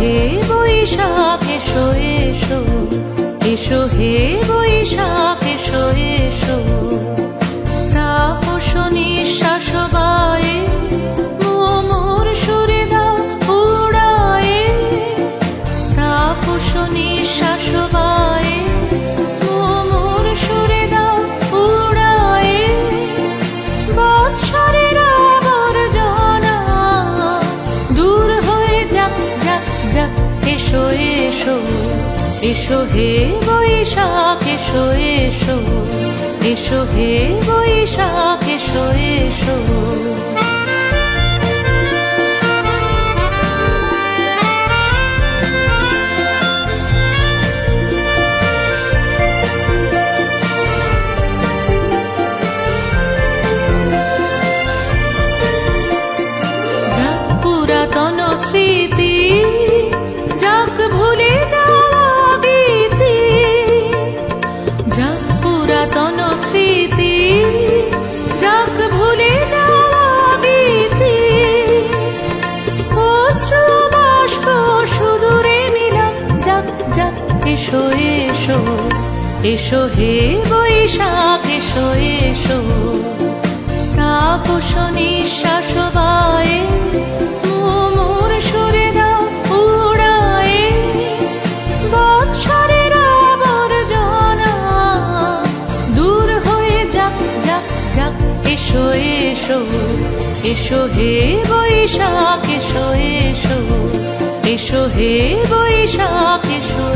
হে বৈশাখ এসো এসো, এসো হে বৈশাখ এসো এসো। তাপস নিঃশ্বাস বায়ে মোর সুরে দাও উড়ায়ে, তাপস নিঃশ্বাস বায়ে মোর সুরে দাও উড়ায়ে। বৎসরের আবর্জনা দূর হয়ে যাক যাক যাক, এসো এসো, এসো হে বৈশাখ এসো এসো, এসো হে বৈশাখ এসো এসো। যাক পুরাতন স্মৃতি, যাক ভুলে যাওয়া গীতি, যাক পুরাতন স্মৃতি, যাক ভুলে যাওয়া গীতি। অশ্রু বাষ্প সুদূরে মিলাক যাক যাক, এসো এসো, এসো হে বৈশাখ এসো এসো। তাপস নিঃশ্বাস বায়ে মোর সুরে দাও উড়ায়ে। বৎসরের আবর্জনা দূর হয়ে যাক যাক যাক, এসো এসো, এসো হে বৈশাখ এসো এসো, এসো হে বৈশাখ এসো